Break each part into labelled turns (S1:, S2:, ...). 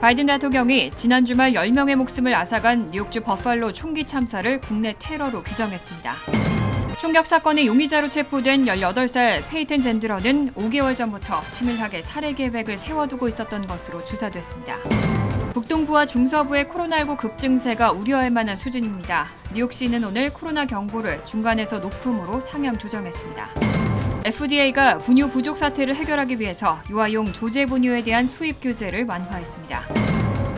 S1: 바이든 대통령이 지난 주말 10명의 목숨을 앗아간 뉴욕주 버팔로 총기 참사를 국내 테러로 규정했습니다. 총격 사건의 용의자로 체포된 18살 페이튼 젠드러는 5개월 전부터 치밀하게 살해 계획을 세워두고 있었던 것으로 조사됐습니다. 북동부와 중서부의 코로나19 급증세가 우려할 만한 수준입니다. 뉴욕시는 오늘 코로나 경보를 중간에서 높음으로 상향 조정했습니다. FDA가 분유 부족 사태를 해결하기 위해서 유아용 조제 분유에 대한 수입 규제를 완화했습니다.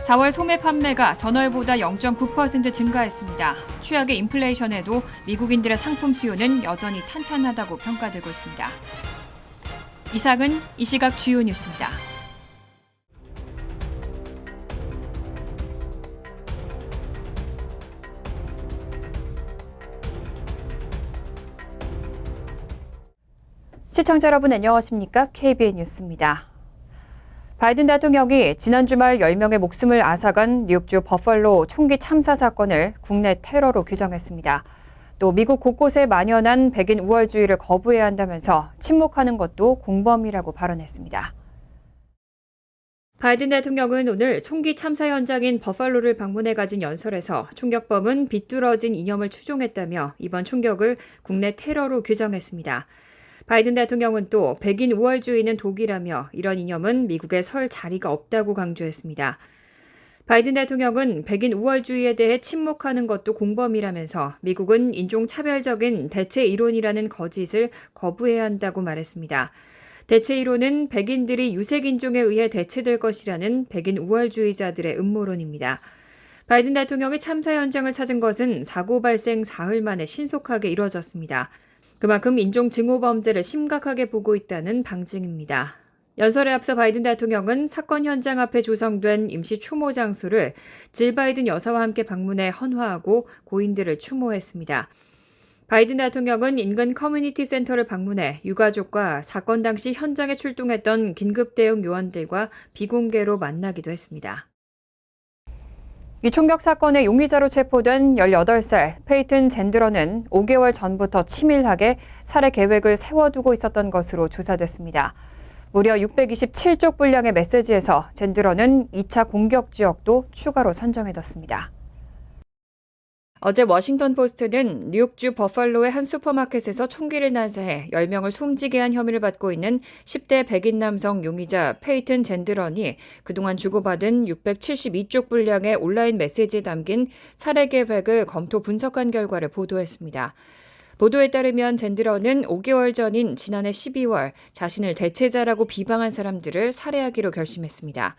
S1: 4월 소매 판매가 전월보다 0.9% 증가했습니다. 최악의 인플레이션에도 미국인들의 상품 수요는 여전히 탄탄하다고 평가되고 있습니다. 이상은 이 시각 주요 뉴스입니다. 시청자 여러분 안녕하십니까? KBN 뉴스입니다. 바이든 대통령이 지난 주말 10명의 목숨을 앗아간 뉴욕주 버팔로 총기 참사 사건을 국내 테러로 규정했습니다. 또 미국 곳곳에 만연한 백인 우월주의를 거부해야 한다면서 침묵하는 것도 공범이라고 발언했습니다. 바이든 대통령은 오늘 총기 참사 현장인 버팔로를 방문해 가진 연설에서 총격범은 비뚤어진 이념을 추종했다며 이번 총격을 국내 테러로 규정했습니다. 바이든 대통령은 또 백인 우월주의는 독이라며 이런 이념은 미국에 설 자리가 없다고 강조했습니다. 바이든 대통령은 백인 우월주의에 대해 침묵하는 것도 공범이라면서 미국은 인종차별적인 대체 이론이라는 거짓을 거부해야 한다고 말했습니다. 대체 이론은 백인들이 유색인종에 의해 대체될 것이라는 백인 우월주의자들의 음모론입니다. 바이든 대통령이 참사 현장을 찾은 것은 사고 발생 사흘 만에 신속하게 이뤄졌습니다. 그만큼 인종증오범죄를 심각하게 보고 있다는 방증입니다. 연설에 앞서 바이든 대통령은 사건 현장 앞에 조성된 임시 추모 장소를 질 바이든 여사와 함께 방문해 헌화하고 고인들을 추모했습니다. 바이든 대통령은 인근 커뮤니티 센터를 방문해 유가족과 사건 당시 현장에 출동했던 긴급대응 요원들과 비공개로 만나기도 했습니다. 이 총격 사건의 용의자로 체포된 18살 페이튼 젠드러는 5개월 전부터 치밀하게 살해 계획을 세워두고 있었던 것으로 조사됐습니다. 무려 627쪽 분량의 메시지에서 젠드러는 2차 공격 지역도 추가로 선정해뒀습니다. 어제 워싱턴 포스트는 뉴욕주 버팔로의 한 슈퍼마켓에서 총기를 난사해 10명을 숨지게 한 혐의를 받고 있는 10대 백인 남성 용의자 페이튼 젠드런이 그동안 주고받은 672쪽 분량의 온라인 메시지에 담긴 살해 계획을 검토 분석한 결과를 보도했습니다. 보도에 따르면 젠드런은 5개월 전인 지난해 12월 자신을 대체자라고 비방한 사람들을 살해하기로 결심했습니다.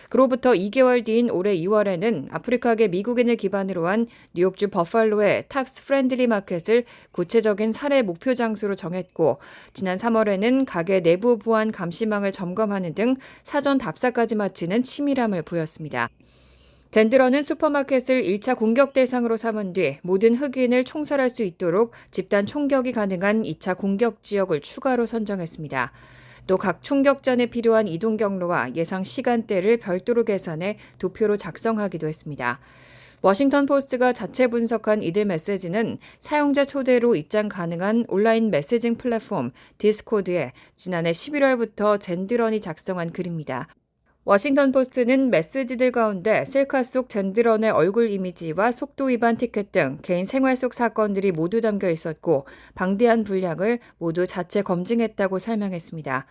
S1: 그로부터 2개월 뒤인 올해 2월에는 아프리카계 미국인을 기반으로 한 뉴욕주 버팔로의 탑스 프렌들리 마켓을 구체적인 살해 목표 장소로 정했고 지난 3월에는 가게 내부 보안 감시망을 점검하는 등 사전 답사까지 마치는 치밀함을 보였습니다. 젠드러는 슈퍼마켓을 1차 공격 대상으로 삼은 뒤 모든 흑인을 총살할 수 있도록 집단 총격이 가능한 2차 공격 지역을 추가로 선정했습니다. 또 각 총격 전에 필요한 이동 경로와 예상 시간대를 별도로 계산해 도표로 작성하기도 했습니다. 워싱턴 포스트가 자체 분석한 이들 메시지는 사용자 초대로 입장 가능한 온라인 메시징 플랫폼 디스코드에 지난해 11월부터 젠드런이 작성한 글입니다. 워싱턴 포스트는 메시지들 가운데 셀카 속 젠드런의 얼굴 이미지와 속도 위반 티켓 등 개인 생활 속 사건들이 모두 담겨 있었고 방대한 분량을 모두 자체 검증했다고 설명했습니다.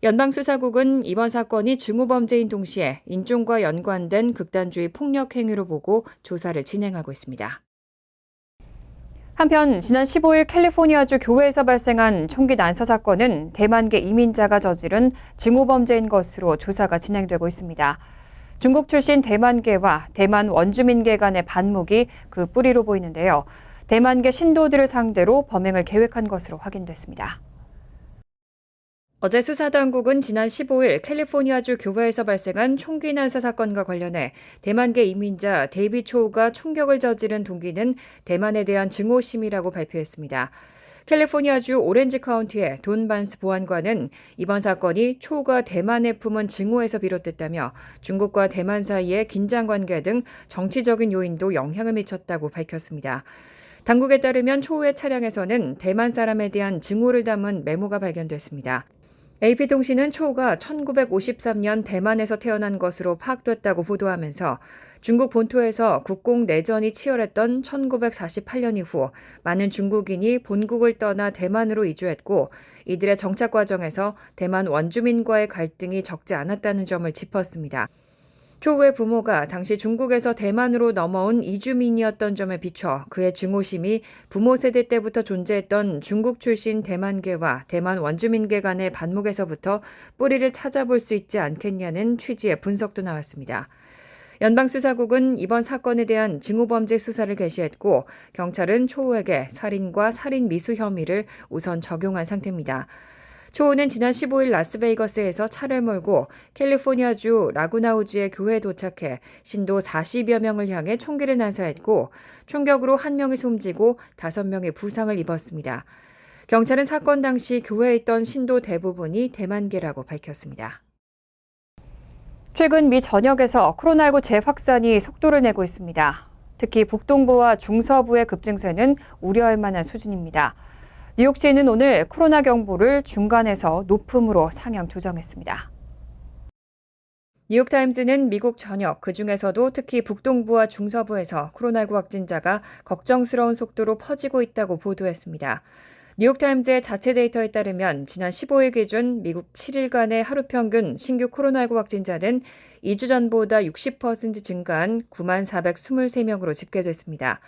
S1: 연방수사국은 이번 사건이 증오범죄인 동시에 인종과 연관된 극단주의 폭력 행위로 보고 조사를 진행하고 있습니다. 한편 지난 15일 캘리포니아주 교회에서 발생한 총기 난사 사건은 대만계 이민자가 저지른 증오범죄인 것으로 조사가 진행되고 있습니다. 중국 출신 대만계와 대만 원주민계 간의 반목이 그 뿌리로 보이는데요. 대만계 신도들을 상대로 범행을 계획한 것으로 확인됐습니다. 어제 수사당국은 지난 15일 캘리포니아주 교회에서 발생한 총기 난사 사건과 관련해 대만계 이민자 데이비 초우가 총격을 저지른 동기는 대만에 대한 증오심이라고 발표했습니다. 캘리포니아주 오렌지 카운티의 돈 반스 보안관은 이번 사건이 초우가 대만에 품은 증오에서 비롯됐다며 중국과 대만 사이의 긴장 관계 등 정치적인 요인도 영향을 미쳤다고 밝혔습니다. 당국에 따르면 초우의 차량에서는 대만 사람에 대한 증오를 담은 메모가 발견됐습니다. AP통신은 초우가 1953년 대만에서 태어난 것으로 파악됐다고 보도하면서 중국 본토에서 국공 내전이 치열했던 1948년 이후 많은 중국인이 본국을 떠나 대만으로 이주했고 이들의 정착 과정에서 대만 원주민과의 갈등이 적지 않았다는 점을 짚었습니다. 초우의 부모가 당시 중국에서 대만으로 넘어온 이주민이었던 점에 비춰 그의 증오심이 부모 세대 때부터 존재했던 중국 출신 대만계와 대만 원주민계 간의 반목에서부터 뿌리를 찾아볼 수 있지 않겠냐는 취지의 분석도 나왔습니다. 연방수사국은 이번 사건에 대한 징후범죄 수사를 개시했고 경찰은 초우에게 살인과 살인 미수 혐의를 우선 적용한 상태입니다. 초우는 지난 15일 라스베이거스에서 차를 몰고 캘리포니아주 라구나우주의 교회에 도착해 신도 40여 명을 향해 총기를 난사했고 총격으로 1명이 숨지고 5명이 부상을 입었습니다. 경찰은 사건 당시 교회에 있던 신도 대부분이 대만계라고 밝혔습니다. 최근 미 전역에서 코로나19 재확산이 속도를 내고 있습니다. 특히 북동부와 중서부의 급증세는 우려할 만한 수준입니다. 뉴욕시는 오늘 코로나 경보를 중간에서 높음으로 상향 조정했습니다. 뉴욕타임즈는 미국 전역, 그중에서도 특히 북동부와 중서부에서 코로나19 확진자가 걱정스러운 속도로 퍼지고 있다고 보도했습니다. 뉴욕타임즈의 자체 데이터에 따르면 지난 15일 기준 미국 7일간의 하루 평균 신규 코로나19 확진자는 2주 전보다 60% 증가한 94,423명으로 집계됐습니다.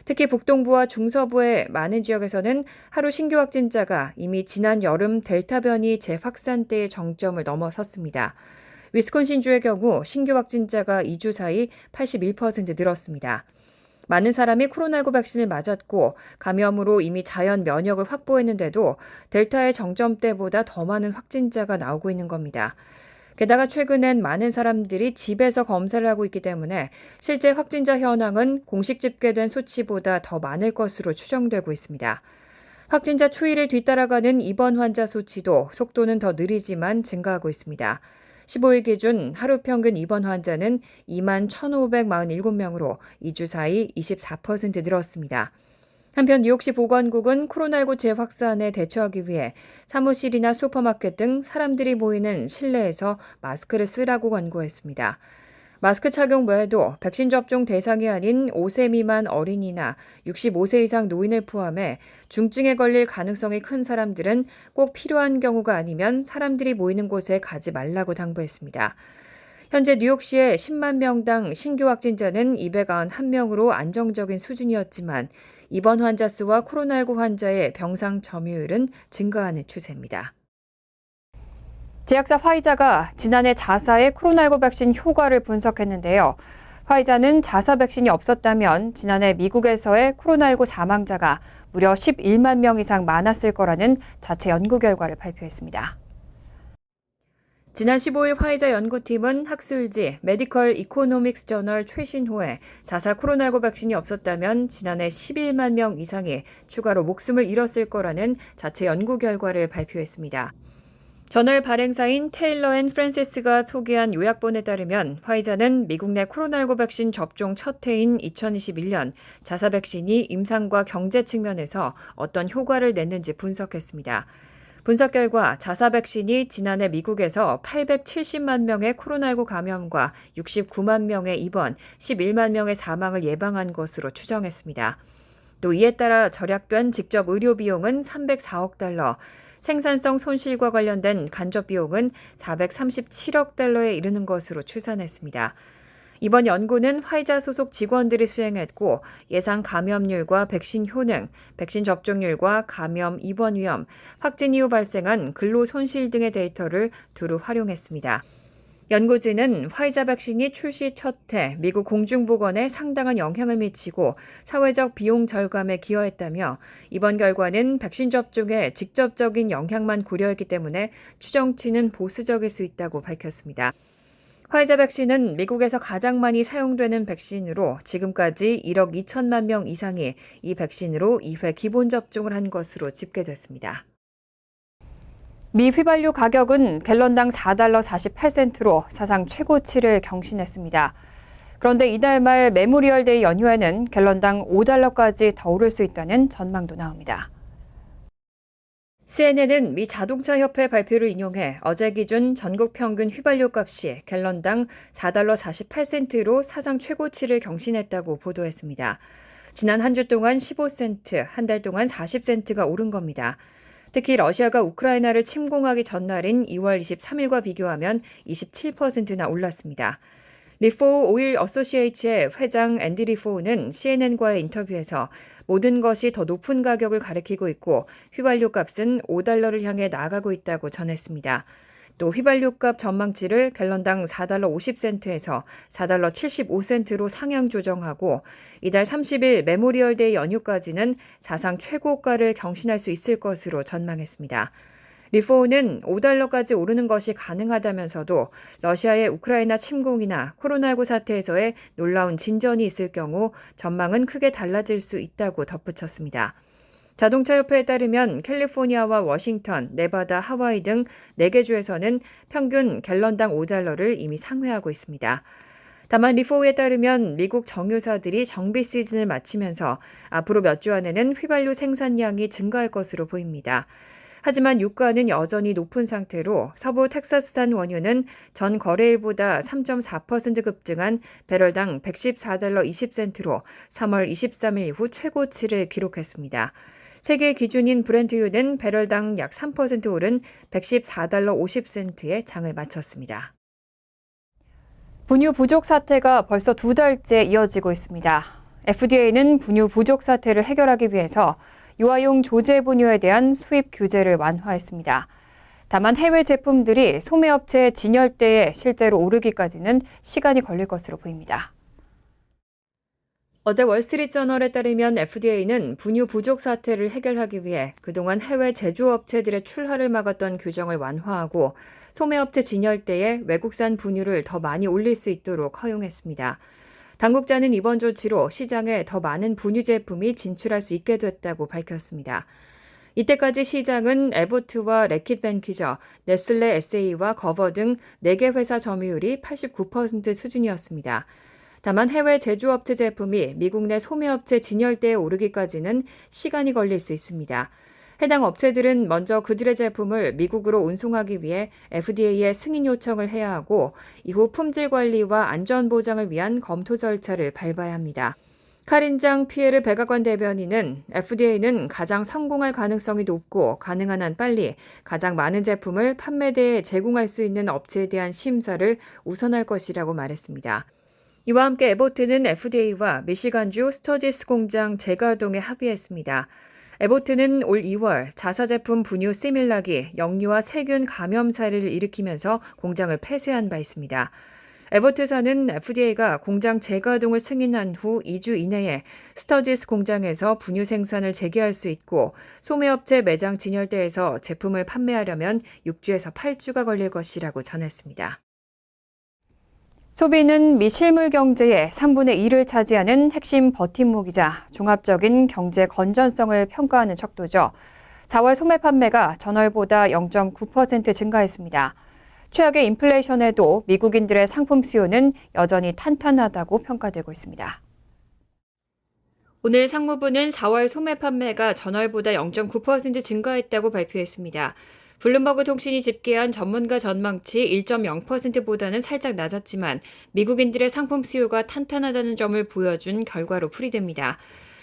S1: 특히 북동부와 중서부의 많은 지역에서는 하루 신규 확진자가 이미 지난 여름 델타 변이 재확산 때의 정점을 넘어섰습니다. 위스콘신주의 경우 신규 확진자가 2주 사이 81% 늘었습니다. 많은 사람이 코로나19 백신을 맞았고 감염으로 이미 자연 면역을 확보했는데도 델타의 정점 때보다 더 많은 확진자가 나오고 있는 겁니다. 게다가 최근엔 많은 사람들이 집에서 검사를 하고 있기 때문에 실제 확진자 현황은 공식 집계된 수치보다 더 많을 것으로 추정되고 있습니다. 확진자 추이를 뒤따라가는 입원 환자 수치도 속도는 더 느리지만 증가하고 있습니다. 15일 기준 하루 평균 입원 환자는 21,547명으로 2주 사이 24% 늘었습니다. 한편 뉴욕시 보건국은 코로나19 재확산에 대처하기 위해 사무실이나 슈퍼마켓 등 사람들이 모이는 실내에서 마스크를 쓰라고 권고했습니다. 마스크 착용 외에도 백신 접종 대상이 아닌 5세 미만 어린이나 65세 이상 노인을 포함해 중증에 걸릴 가능성이 큰 사람들은 꼭 필요한 경우가 아니면 사람들이 모이는 곳에 가지 말라고 당부했습니다. 현재 뉴욕시의 10만 명당 신규 확진자는 291명으로 안정적인 수준이었지만 입원 환자 수와 코로나19 환자의 병상 점유율은 증가하는 추세입니다. 제약사 화이자가 지난해 자사의 코로나19 백신 효과를 분석했는데요. 화이자는 자사 백신이 없었다면 지난해 미국에서의 코로나19 사망자가 무려 11만 명 이상 많았을 거라는 자체 연구 결과를 발표했습니다. 지난 15일 화이자 연구팀은 학술지 메디컬 이코노믹스 저널 최신호에 자사 코로나19 백신이 없었다면 지난해 11만 명 이상이 추가로 목숨을 잃었을 거라는 자체 연구 결과를 발표했습니다. 저널 발행사인 테일러 앤 프랜시스가 소개한 요약본에 따르면 화이자는 미국 내 코로나19 백신 접종 첫 해인 2021년 자사 백신이 임상과 경제 측면에서 어떤 효과를 냈는지 분석했습니다. 분석 결과 자사 백신이 지난해 미국에서 870만 명의 코로나19 감염과 69만 명의 입원, 11만 명의 사망을 예방한 것으로 추정했습니다. 또 이에 따라 절약된 직접 의료 비용은 304억 달러, 생산성 손실과 관련된 간접 비용은 437억 달러에 이르는 것으로 추산했습니다. 이번 연구는 화이자 소속 직원들이 수행했고 예상 감염률과 백신 효능, 백신 접종률과 감염 입원 위험, 확진 이후 발생한 근로 손실 등의 데이터를 두루 활용했습니다. 연구진은 화이자 백신이 출시 첫 해 미국 공중보건에 상당한 영향을 미치고 사회적 비용 절감에 기여했다며 이번 결과는 백신 접종에 직접적인 영향만 고려했기 때문에 추정치는 보수적일 수 있다고 밝혔습니다. 화이자 백신은 미국에서 가장 많이 사용되는 백신으로 지금까지 1억 2천만 명 이상이 이 백신으로 2회 기본 접종을 한 것으로 집계됐습니다. 미 휘발유 가격은 갤런당 4달러 48센트로 사상 최고치를 경신했습니다. 그런데 이달 말 메모리얼 데이 연휴에는 갤런당 5달러까지 더 오를 수 있다는 전망도 나옵니다. CNN은 미 자동차 협회 발표를 인용해 어제 기준 전국 평균 휘발유 값이 갤런당 4달러 48센트로 사상 최고치를 경신했다고 보도했습니다. 지난 한 주 동안 15센트, 한 달 동안 40센트가 오른 겁니다. 특히 러시아가 우크라이나를 침공하기 전날인 2월 23일과 비교하면 27%나 올랐습니다. 리포우 오일 어소시에이츠의 회장 앤디 리포우는 CNN과의 인터뷰에서 모든 것이 더 높은 가격을 가리키고 있고 휘발유 값은 5달러를 향해 나아가고 있다고 전했습니다. 또 휘발유 값 전망치를 갤런당 4달러 50센트에서 4달러 75센트로 상향 조정하고 이달 30일 메모리얼데이 연휴까지는 사상 최고가를 경신할 수 있을 것으로 전망했습니다. 리포우는 5달러까지 오르는 것이 가능하다면서도 러시아의 우크라이나 침공이나 코로나19 사태에서의 놀라운 진전이 있을 경우 전망은 크게 달라질 수 있다고 덧붙였습니다. 자동차협회에 따르면 캘리포니아와 워싱턴, 네바다, 하와이 등 4개 주에서는 평균 갤런당 5달러를 이미 상회하고 있습니다. 다만 리포우에 따르면 미국 정유사들이 정비 시즌을 마치면서 앞으로 몇 주 안에는 휘발유 생산량이 증가할 것으로 보입니다. 하지만 유가는 여전히 높은 상태로 서부 텍사스산 원유는 전 거래일보다 3.4% 급증한 배럴당 114달러 20센트로 3월 23일 이후 최고치를 기록했습니다. 세계 기준인 브렌트유는 배럴당 약 3% 오른 114달러 50센트에 장을 마쳤습니다. 분유 부족 사태가 벌써 2달째 이어지고 있습니다. FDA는 분유 부족 사태를 해결하기 위해서 유아용 조제 분유에 대한 수입 규제를 완화했습니다. 다만 해외 제품들이 소매업체 진열대에 실제로 오르기까지는 시간이 걸릴 것으로 보입니다. 어제 월스트리트저널에 따르면 FDA는 분유 부족 사태를 해결하기 위해 그동안 해외 제조업체들의 출하를 막았던 규정을 완화하고 소매업체 진열대에 외국산 분유를 더 많이 올릴 수 있도록 허용했습니다. 당국자는 이번 조치로 시장에 더 많은 분유 제품이 진출할 수 있게 됐다고 밝혔습니다. 이때까지 시장은 에보트와 래킷벤키저, 네슬레 SA와 거버 등 4개 회사 점유율이 89% 수준이었습니다. 다만 해외 제조업체 제품이 미국 내 소매업체 진열대에 오르기까지는 시간이 걸릴 수 있습니다. 해당 업체들은 먼저 그들의 제품을 미국으로 운송하기 위해 FDA에 승인 요청을 해야 하고 이후 품질 관리와 안전 보장을 위한 검토 절차를 밟아야 합니다. 카린장 피에르 백악관 대변인은 FDA는 가장 성공할 가능성이 높고 가능한 한 빨리 가장 많은 제품을 판매대에 제공할 수 있는 업체에 대한 심사를 우선할 것이라고 말했습니다. 이와 함께 에보트는 FDA와 미시간주 스터지스 공장 재가동에 합의했습니다. 에보트는 올 2월 자사제품 분유 시밀락이 영유아 세균 감염 사례를 일으키면서 공장을 폐쇄한 바 있습니다. 에보트사는 FDA가 공장 재가동을 승인한 후 2주 이내에 스터지스 공장에서 분유 생산을 재개할 수 있고 소매업체 매장 진열대에서 제품을 판매하려면 6주에서 8주가 걸릴 것이라고 전했습니다. 소비는 미 실물 경제의 3분의 1을 차지하는 핵심 버팀목이자 종합적인 경제 건전성을 평가하는 척도죠. 4월 소매 판매가 전월보다 0.9% 증가했습니다. 최악의 인플레이션에도 미국인들의 상품 수요는 여전히 탄탄하다고 평가되고 있습니다. 오늘 상무부는 4월 소매 판매가 전월보다 0.9% 증가했다고 발표했습니다. 블룸버그 통신이 집계한 전문가 전망치 1.0%보다는 살짝 낮았지만 미국인들의 상품 수요가 탄탄하다는 점을 보여준 결과로 풀이됩니다.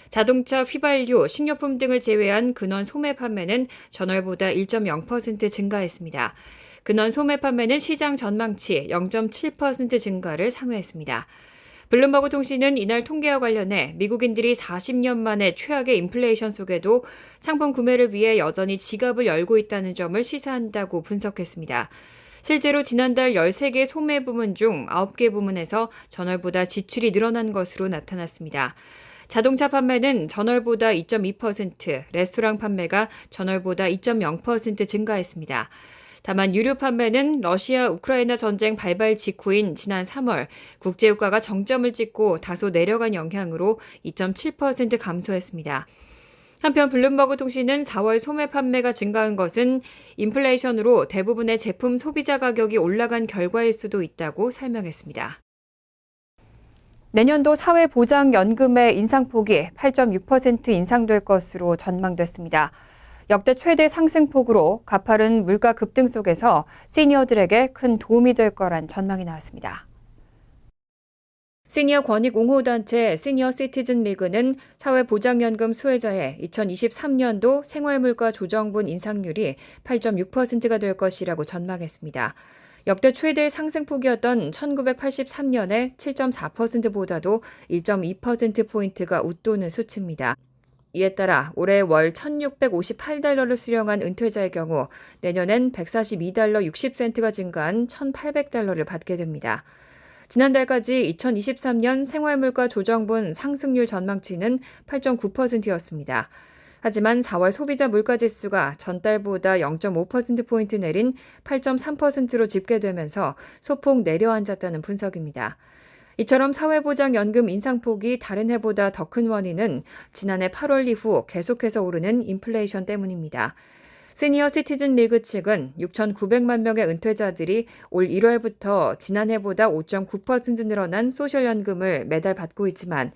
S1: 자동차, 휘발유, 식료품 등을 제외한 근원 소매 판매는 전월보다 1.0% 증가했습니다. 근원 소매 판매는 시장 전망치 0.7% 증가를 상회했습니다. 블룸버그 통신은 이날 통계와 관련해 미국인들이 40년 만에 최악의 인플레이션 속에도 상품 구매를 위해 여전히 지갑을 열고 있다는 점을 시사한다고 분석했습니다. 실제로 지난달 13개 소매 부문 중 9개 부문에서 전월보다 지출이 늘어난 것으로 나타났습니다. 자동차 판매는 전월보다 2.2%, 레스토랑 판매가 전월보다 2.0% 증가했습니다. 다만 유류 판매는 러시아 우크라이나 전쟁 발발 직후인 지난 3월 국제유가가 정점을 찍고 다소 내려간 영향으로 2.7% 감소했습니다. 한편 블룸버그 통신은 4월 소매 판매가 증가한 것은 인플레이션으로 대부분의 제품 소비자 가격이 올라간 결과일 수도 있다고 설명했습니다. 내년도 사회보장연금의 인상폭이 8.6% 인상될 것으로 전망됐습니다. 역대 최대 상승폭으로 가파른 물가 급등 속에서 시니어들에게 큰 도움이 될 거란 전망이 나왔습니다. 시니어 권익 옹호단체 시니어 시티즌 리그는 사회보장연금 수혜자의 2023년도 생활물가 조정분 인상률이 8.6%가 될 것이라고 전망했습니다. 역대 최대 상승폭이었던 1983년의 7.4%보다도 1.2%포인트가 웃도는 수치입니다. 이에 따라 올해 월 1,658달러를 수령한 은퇴자의 경우 내년엔 142달러 60센트가 증가한 1,800달러를 받게 됩니다. 지난달까지 2023년 생활물가 조정분 상승률 전망치는 8.9%였습니다. 하지만 4월 소비자 물가지수가 전달보다 0.5%포인트 내린 8.3%로 집계되면서 소폭 내려앉았다는 분석입니다. 이처럼 사회보장연금 인상폭이 다른 해보다 더 큰 원인은 지난해 8월 이후 계속해서 오르는 인플레이션 때문입니다. 시니어 시티즌 리그 측은 6,900만 명의 은퇴자들이 올 1월부터 지난해보다 5.9% 늘어난 소셜연금을 매달 받고 있지만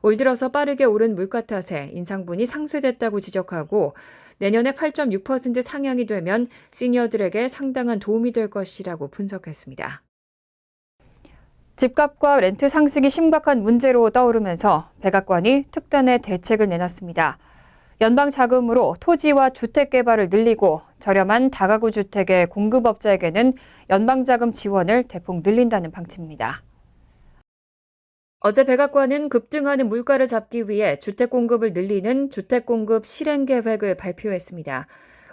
S1: 올 들어서 빠르게 오른 물가 탓에 인상분이 상쇄됐다고 지적하고 내년에 8.6% 상향이 되면 시니어들에게 상당한 도움이 될 것이라고 분석했습니다. 집값과 렌트 상승이 심각한 문제로 떠오르면서 백악관이 특단의 대책을 내놨습니다. 연방 자금으로 토지와 주택 개발을 늘리고 저렴한 다가구 주택의 공급업자에게는 연방 자금 지원을 대폭 늘린다는 방침입니다. 어제 백악관은 급등하는 물가를 잡기 위해 주택 공급을 늘리는 주택 공급 실행 계획을 발표했습니다.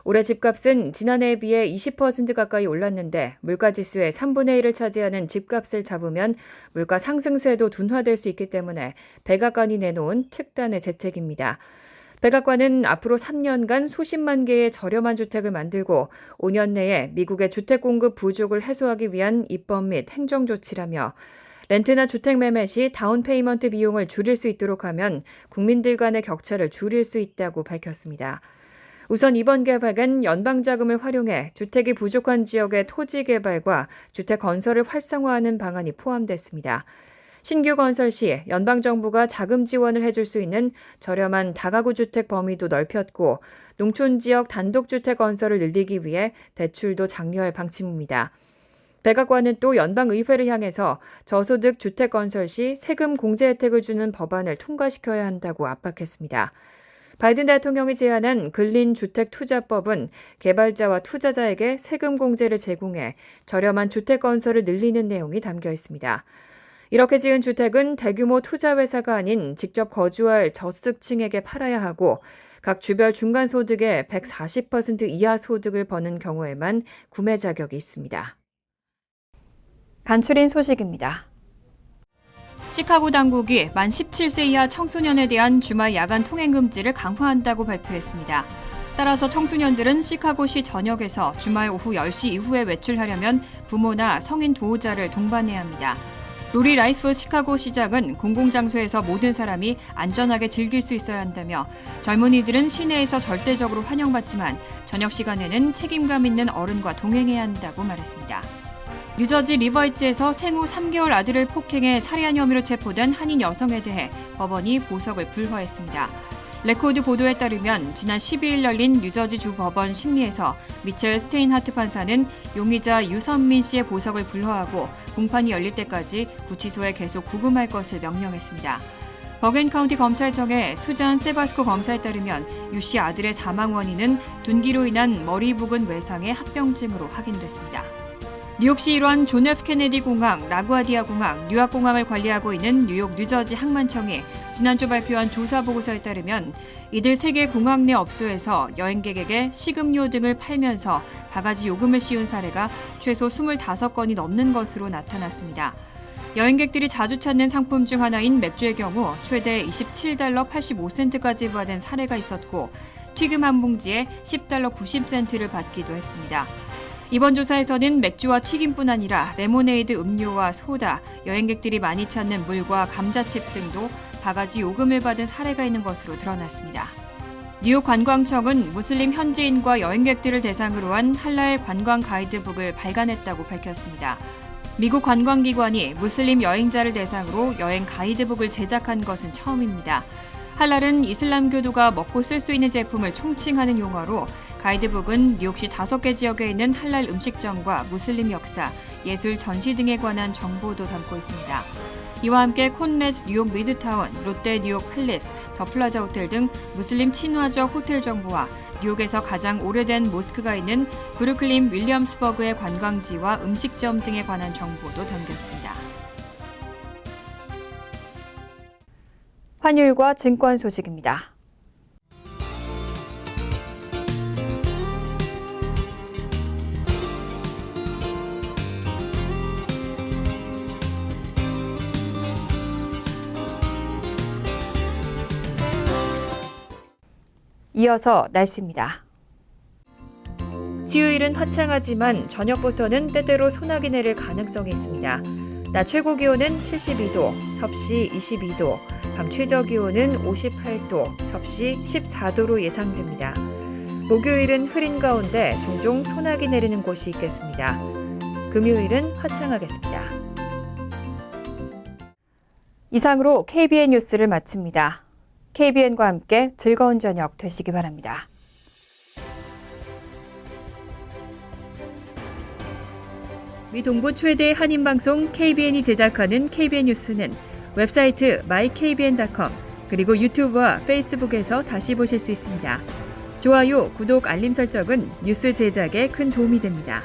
S1: 올해 집값은 지난해에 비해 20% 가까이 올랐는데 물가 지수의 3분의 1을 차지하는 집값을 잡으면 물가 상승세도 둔화될 수 있기 때문에 백악관이 내놓은 특단의 대책입니다. 백악관은 앞으로 3년간 수십만 개의 저렴한 주택을 만들고 5년 내에 미국의 주택 공급 부족을 해소하기 위한 입법 및 행정 조치라며 렌트나 주택 매매 시 다운페이먼트 비용을 줄일 수 있도록 하면 국민들 간의 격차를 줄일 수 있다고 밝혔습니다. 우선 이번 계획은 연방자금을 활용해 주택이 부족한 지역의 토지 개발과 주택 건설을 활성화하는 방안이 포함됐습니다. 신규 건설 시 연방정부가 자금 지원을 해줄 수 있는 저렴한 다가구 주택 범위도 넓혔고 농촌 지역 단독주택 건설을 늘리기 위해 대출도 장려할 방침입니다. 백악관은 또 연방의회를 향해서 저소득 주택 건설 시 세금 공제 혜택을 주는 법안을 통과시켜야 한다고 압박했습니다. 바이든 대통령이 제안한 근린주택투자법은 개발자와 투자자에게 세금 공제를 제공해 저렴한 주택 건설을 늘리는 내용이 담겨 있습니다. 이렇게 지은 주택은 대규모 투자회사가 아닌 직접 거주할 저소득층에게 팔아야 하고 각 주별 중간소득의 140% 이하 소득을 버는 경우에만 구매 자격이 있습니다. 간추린 소식입니다. 시카고 당국이 만 17세 이하 청소년에 대한 주말 야간 통행 금지를 강화한다고 발표했습니다. 따라서 청소년들은 시카고시 전역에서 주말 오후 10시 이후에 외출하려면 부모나 성인 보호자를 동반해야 합니다. 로리 라이프 시카고 시장은 공공장소에서 모든 사람이 안전하게 즐길 수 있어야 한다며 젊은이들은 시내에서 절대적으로 환영받지만 저녁 시간에는 책임감 있는 어른과 동행해야 한다고 말했습니다. 뉴저지 리버이츠에서 생후 3개월 아들을 폭행해 살해한 혐의로 체포된 한인 여성에 대해 법원이 보석을 불허했습니다. 레코드 보도에 따르면 지난 12일 열린 뉴저지 주 법원 심리에서 미첼 스테인하트 판사는 용의자 유선민 씨의 보석을 불허하고 공판이 열릴 때까지 구치소에 계속 구금할 것을 명령했습니다. 버겐 카운티 검찰청의 수잔 세바스코 검사에 따르면 유 씨 아들의 사망 원인은 둔기로 인한 머리 부근 외상의 합병증으로 확인됐습니다. 뉴욕시 일환 존 F 케네디 공항, 라구아디아 공항, 뉴욕 공항을 관리하고 있는 뉴욕 뉴저지 항만청이 지난주 발표한 조사 보고서에 따르면 이들 3개 공항 내 업소에서 여행객에게 식음료 등을 팔면서 바가지 요금을 씌운 사례가 최소 25건이 넘는 것으로 나타났습니다. 여행객들이 자주 찾는 상품 중 하나인 맥주의 경우 최대 27달러 85센트까지 부과된 사례가 있었고 튀김 한 봉지에 10달러 90센트를 받기도 했습니다. 이번 조사에서는 맥주와 튀김뿐 아니라 레모네이드 음료와 소다, 여행객들이 많이 찾는 물과 감자칩 등도 바가지 요금을 받은 사례가 있는 것으로 드러났습니다. 뉴욕 관광청은 무슬림 현지인과 여행객들을 대상으로 한 할랄 관광 가이드북을 발간했다고 밝혔습니다. 미국 관광기관이 무슬림 여행자를 대상으로 여행 가이드북을 제작한 것은 처음입니다. 할랄은 이슬람교도가 먹고 쓸 수 있는 제품을 총칭하는 용어로 가이드북은 뉴욕시 5개 지역에 있는 할랄 음식점과 무슬림 역사, 예술 전시 등에 관한 정보도 담고 있습니다. 이와 함께 콘렛 뉴욕 미드타운, 롯데 뉴욕 팰리스, 더 플라자 호텔 등 무슬림 친화적 호텔 정보와 뉴욕에서 가장 오래된 모스크가 있는 브루클린 윌리엄스버그의 관광지와 음식점 등에 관한 정보도 담겼습니다. 환율과 증권 소식입니다. 이어서 날씨입니다. 수요일은 화창하지만 저녁부터는 때때로 소나기 내릴 가능성이 있습니다. 낮 최고 기온은 72도, 섭씨 22도, 밤 최저 기온은 58도, 섭씨 14도로 예상됩니다. 목요일은 흐린 가운데 종종 소나기 내리는 곳이 있겠습니다. 금요일은 화창하겠습니다. 이상으로 KBN 뉴스를 마칩니다. KBN과 함께 즐거운 저녁 되시기 바랍니다. 미 동부 최대 한인방송 KBN이 제작하는 KBN 뉴스는 웹사이트 mykbn.com 그리고 유튜브와 페이스북에서 다시 보실 수 있습니다. 좋아요, 구독, 알림 설정은 뉴스 제작에 큰 도움이 됩니다.